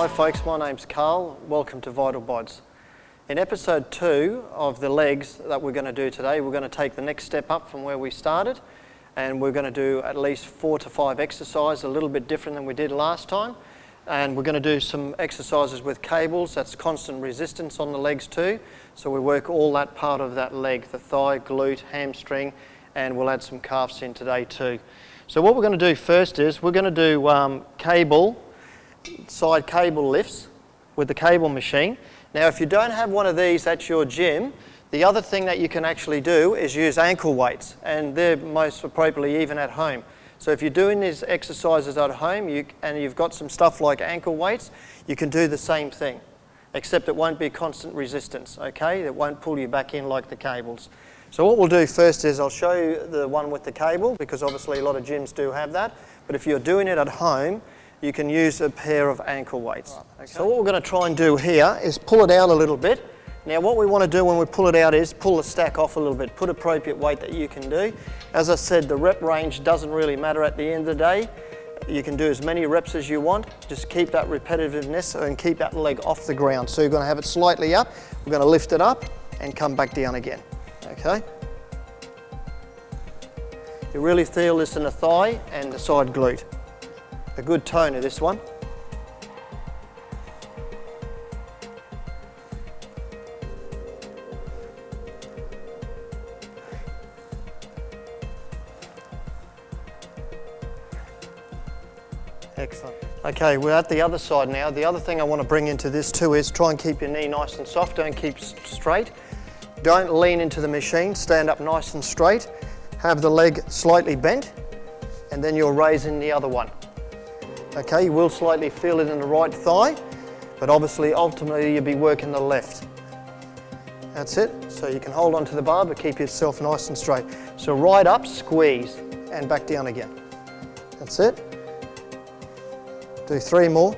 Hi folks, my name's Carl. Welcome to Vital Bodz. In episode 2 of the legs that we're going to do today, we're going to take the next step up from where we started, and we're going to do at least 4 to 5 exercises, a little bit different than we did last time. And we're going to do some exercises with cables. That's constant resistance on the legs too. So we work all that part of that leg, the thigh, glute, hamstring, and we'll add some calves in today too. So what we're going to do first is we're going to do side cable lifts with the cable machine. Now if you don't have one of these at your gym, the other thing that you can actually do is use ankle weights, and they're most appropriately even at home. So if you're doing these exercises at home and you've got some stuff like ankle weights, you can do the same thing, except it won't be constant resistance, okay? It won't pull you back in like the cables. So what we'll do first is I'll show you the one with the cable, because obviously a lot of gyms do have that, but if you're doing it at home, you can use a pair of ankle weights. Right, okay. So what we're going to try and do here is pull it out a little bit. Now what we want to do when we pull it out is pull the stack off a little bit, put appropriate weight that you can do. As I said, the rep range doesn't really matter at the end of the day. You can do as many reps as you want, just keep that repetitiveness and keep that leg off the ground. So you're going to have it slightly up, we're going to lift it up and come back down again, okay? You really feel this in the thigh and the side glute. A good toner, this one. Excellent. Okay, we're at the other side now. The other thing I want to bring into this too is try and keep your knee nice and soft. Don't keep straight. Don't lean into the machine. Stand up nice and straight. Have the leg slightly bent, and then you're raising the other one. Okay, you will slightly feel it in the right thigh, but obviously, ultimately, you'll be working the left. That's it. So you can hold onto the bar, but keep yourself nice and straight. So right up, squeeze, and back down again. That's it. Do 3 more.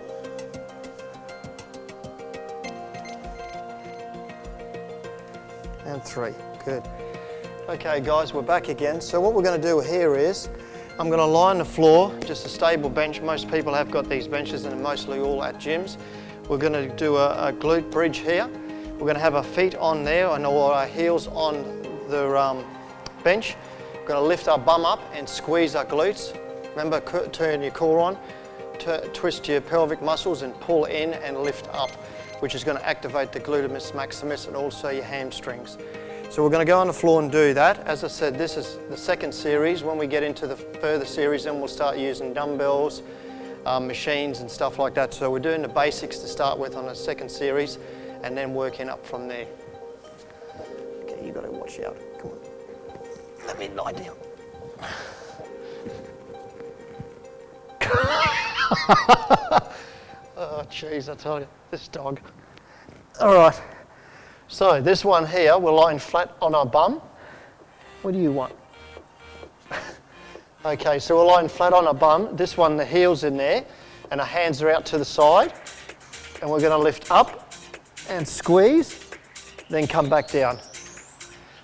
And 3. Good. Okay, guys, we're back again. So what we're going to do here is I'm going to lie on the floor, just a stable bench. Most people have got these benches and mostly all at gyms. We're going to do a glute bridge here. We're going to have our feet on there and all our heels on the bench. We're going to lift our bum up and squeeze our glutes. Remember, turn your core on, twist your pelvic muscles and pull in and lift up, which is going to activate the gluteus maximus and also your hamstrings. So we're going to go on the floor and do that. As I said, this is the second series. When we get into the further series, then we'll start using dumbbells, machines and stuff like that. So we're doing the basics to start with on the second series and then working up from there. Okay, you got to watch out. Come on. Let me lie down. Oh, jeez, I tell you, this dog. All right. So this one here, we're lying flat on our bum. What do you want? Okay, so we're lying flat on our bum. This one, the heel's in there, and our hands are out to the side. And we're going to lift up and squeeze, then come back down.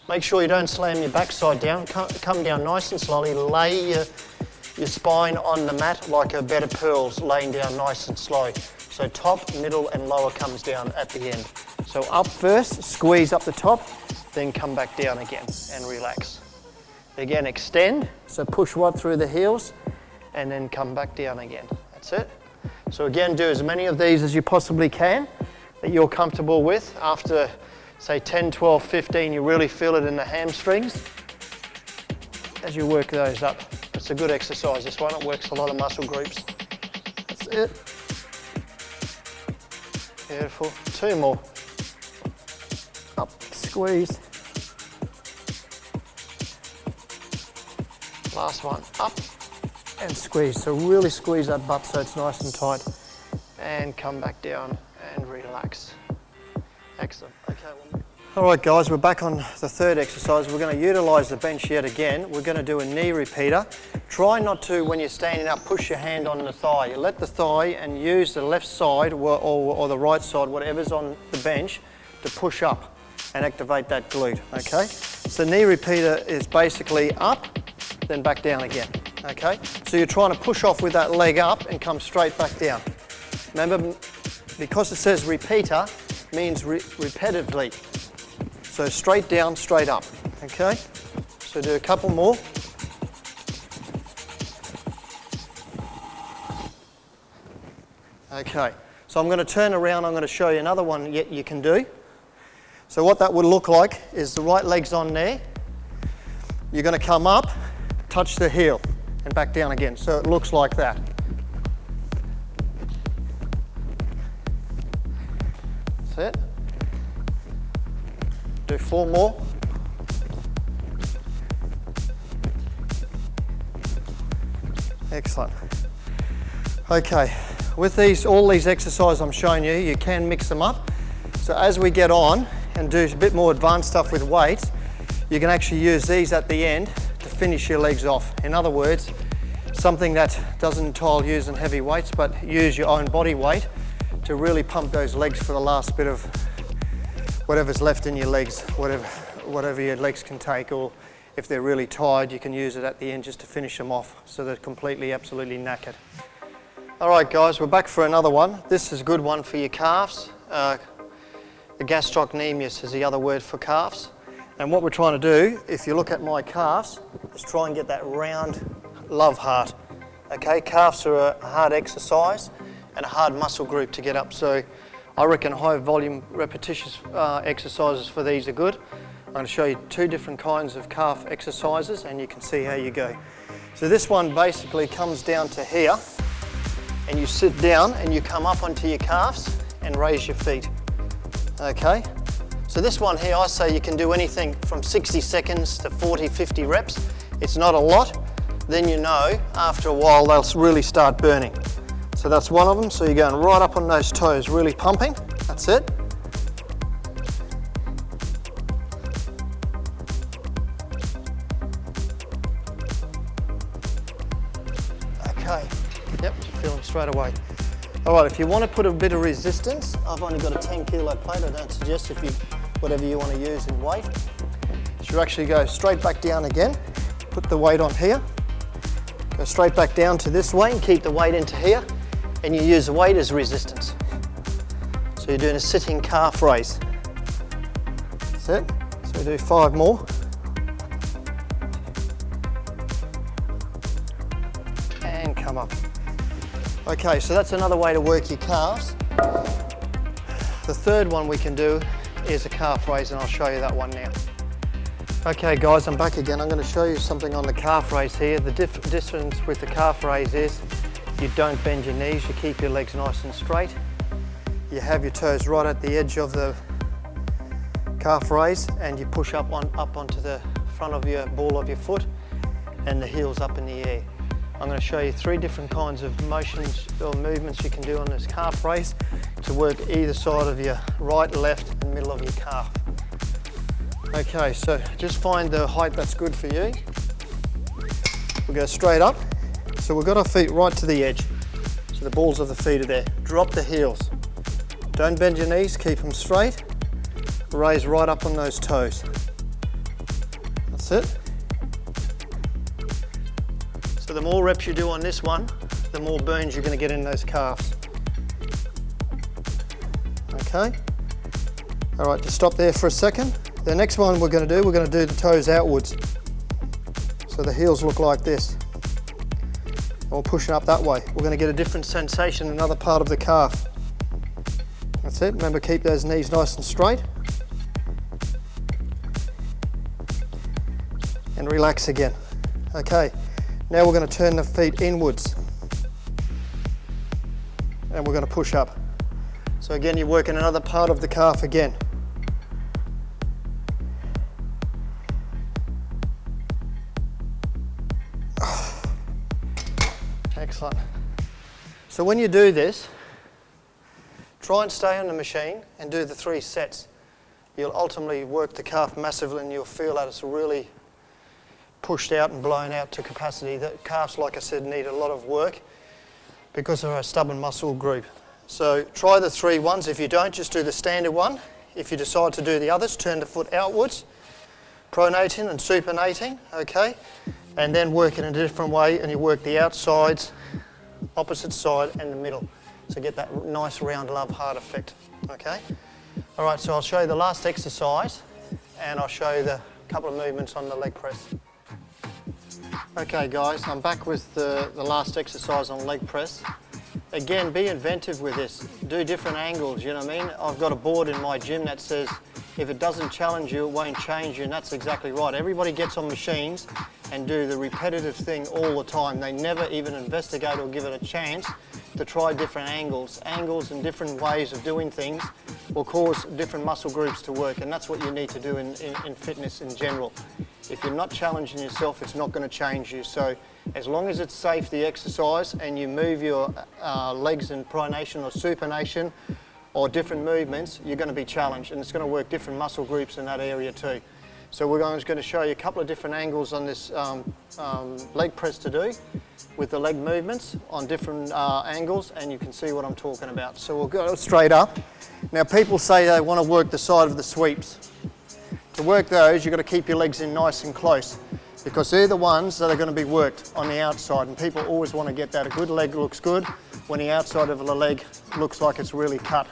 Make sure you don't slam your backside down. Come down nice and slowly. Lay your spine on the mat like a bed of pearls, laying down nice and slow. So top, middle, and lower comes down at the end. So up first, squeeze up the top, then come back down again and relax. Again, extend, so push right through the heels, and then come back down again. That's it. So again, do as many of these as you possibly can that you're comfortable with. After, say, 10, 12, 15, you really feel it in the hamstrings as you work those up. It's a good exercise, this one. It works a lot of muscle groups. That's it. Beautiful. 2 more. Up, squeeze. Last one, up and squeeze. So really squeeze that butt so it's nice and tight. And come back down and relax. Excellent. Okay. All right, guys, we're back on the third exercise. We're going to utilise the bench yet again. We're going to do a knee repeater. Try not to, when you're standing up, push your hand on the thigh. You let the thigh and use the left side or the right side, whatever's on the bench, to push up and activate that glute, okay? So knee repeater is basically up, then back down again, okay? So you're trying to push off with that leg up and come straight back down. Remember, because it says repeater, means repetitively. So straight down, straight up, okay? So do a couple more. Okay, so I'm going to turn around, I'm going to show you another one yet you can do. So what that would look like is the right leg's on there. You're going to come up, touch the heel, and back down again. So it looks like that. That's it. Do 4 more. Excellent. Okay, with all these exercises I'm showing you, you can mix them up. So as we get on and do a bit more advanced stuff with weights, you can actually use these at the end to finish your legs off. In other words, something that doesn't entail using heavy weights, but use your own body weight to really pump those legs for the last bit of whatever's left in your legs, whatever your legs can take, or if they're really tired, you can use it at the end just to finish them off so they're completely, absolutely knackered. All right, guys, we're back for another one. This is a good one for your calves. The gastrocnemius is the other word for calves. And what we're trying to do, if you look at my calves, is try and get that round love heart. Okay, calves are a hard exercise and a hard muscle group to get up. So I reckon high volume repetitious exercises for these are good. I'm going to show you 2 different kinds of calf exercises and you can see how you go. So this one basically comes down to here and you sit down and you come up onto your calves and raise your feet. Okay, so this one here I say you can do anything from 60 seconds to 40, 50 reps. It's not a lot, then you know after a while they'll really start burning. So that's one of them, so you're going right up on those toes, really pumping, that's it. Okay, yep, you feel them straight away. All right, if you want to put a bit of resistance, I've only got a 10 kilo plate, I don't suggest whatever you want to use in weight. So you actually go straight back down again, put the weight on here, go straight back down to this way and keep the weight into here, and you use the weight as resistance. So you're doing a sitting calf raise. That's it, so we do 5 more. And come up. Okay, so that's another way to work your calves. The third one we can do is a calf raise, and I'll show you that one now. Okay guys, I'm back again. I'm going to show you something on the calf raise here. The difference with the calf raise is you don't bend your knees, you keep your legs nice and straight. You have your toes right at the edge of the calf raise and you push up onto the front of your ball of your foot and the heels up in the air. I'm going to show you 3 different kinds of motions or movements you can do on this calf raise to work either side of your right, left and middle of your calf. Okay, so just find the height that's good for you. We'll go straight up. So we've got our feet right to the edge. So the balls of the feet are there. Drop the heels. Don't bend your knees, keep them straight. Raise right up on those toes. That's it. So the more reps you do on this one, the more burns you're going to get in those calves. Okay. All right, just stop there for a second. The next one we're going to do the toes outwards. So the heels look like this. Or pushing up that way. We're going to get a different sensation in another part of the calf. That's it. Remember, keep those knees nice and straight. And relax again. Okay. Now we're going to turn the feet inwards and we're going to push up. So again, you're working another part of the calf again. Excellent. So when you do this, try and stay on the machine and do the 3 sets. You'll ultimately work the calf massively and you'll feel that it's really pushed out and blown out to capacity. The calves, like I said, need a lot of work because they're a stubborn muscle group. So try the 3 ones. If you don't, just do the standard one. If you decide to do the others, turn the foot outwards, pronating and supinating, okay? And then work it in a different way and you work the outsides, opposite side and the middle. So get that nice round love heart effect, okay? All right, so I'll show you the last exercise and I'll show you the couple of movements on the leg press. Okay guys, I'm back with the last exercise on leg press. Again, be inventive with this. Do different angles, you know what I mean? I've got a board in my gym that says, if it doesn't challenge you, it won't change you, and that's exactly right. Everybody gets on machines and do the repetitive thing all the time. They never even investigate or give it a chance to try different angles. Angles and different ways of doing things will cause different muscle groups to work, and that's what you need to do in fitness in general. If you're not challenging yourself, it's not going to change you. So as long as it's safe, the exercise, and you move your legs in pronation or supination or different movements, you're going to be challenged, and it's going to work different muscle groups in that area too. So we're going to show you a couple of different angles on this leg press to do with the leg movements on different angles, and you can see what I'm talking about. So we'll go straight up. Now people say they want to work the side of the sweeps. To work those, you've got to keep your legs in nice and close, because they're the ones that are going to be worked on the outside, and people always want to get that. A good leg looks good when the outside of the leg looks like it's really cut.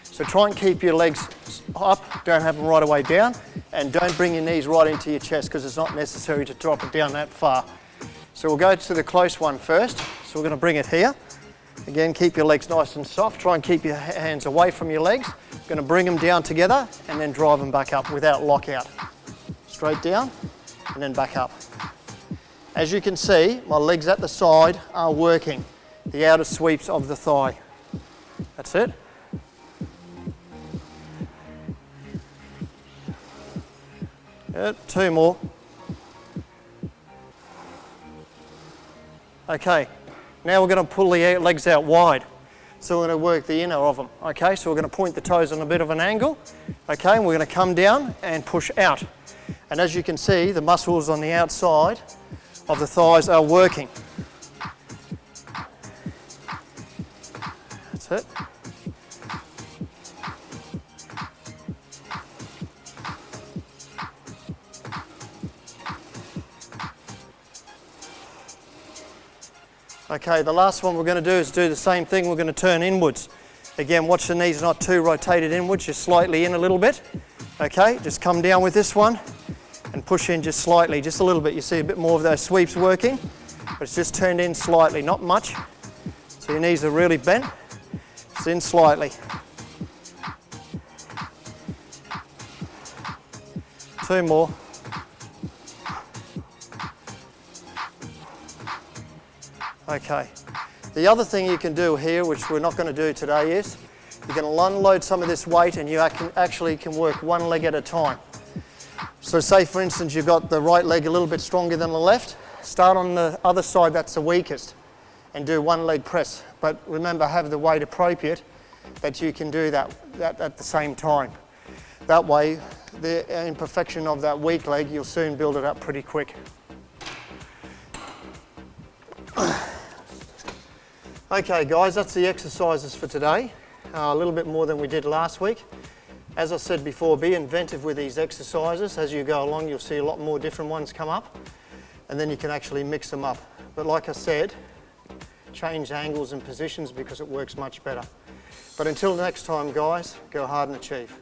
So try and keep your legs up, don't have them right away down, and don't bring your knees right into your chest, because it's not necessary to drop it down that far. So we'll go to the close one first. So we're going to bring it here. Again, keep your legs nice and soft. Try and keep your hands away from your legs. Going to bring them down together and then drive them back up without lockout. Straight down and then back up. As you can see, my legs at the side are working the outer sweeps of the thigh. That's it. Good. 2 more. Okay, now we're going to pull the legs out wide. So we're going to work the inner of them. Okay, so we're going to point the toes on a bit of an angle. Okay, and we're going to come down and push out. And as you can see, the muscles on the outside of the thighs are working. That's it. Okay, the last one we're going to do is do the same thing. We're going to turn inwards. Again, watch the knees not too rotated inwards, just slightly in a little bit. Okay, just come down with this one and push in just slightly, just a little bit. You see a bit more of those sweeps working, but it's just turned in slightly, not much. So your knees are really bent. It's in slightly. 2 more. Okay, the other thing you can do here, which we're not going to do today, is you're going to unload some of this weight, and you actually can work one leg at a time. So say for instance you've got the right leg a little bit stronger than the left, start on the other side that's the weakest and do one leg press. But remember, have the weight appropriate that you can do that at the same time. That way, the imperfection of that weak leg, you'll soon build it up pretty quick. Okay guys, that's the exercises for today. A little bit more than we did last week. As I said before, be inventive with these exercises. As you go along, you'll see a lot more different ones come up, and then you can actually mix them up. But like I said, change angles and positions because it works much better. But until next time guys, go hard and achieve.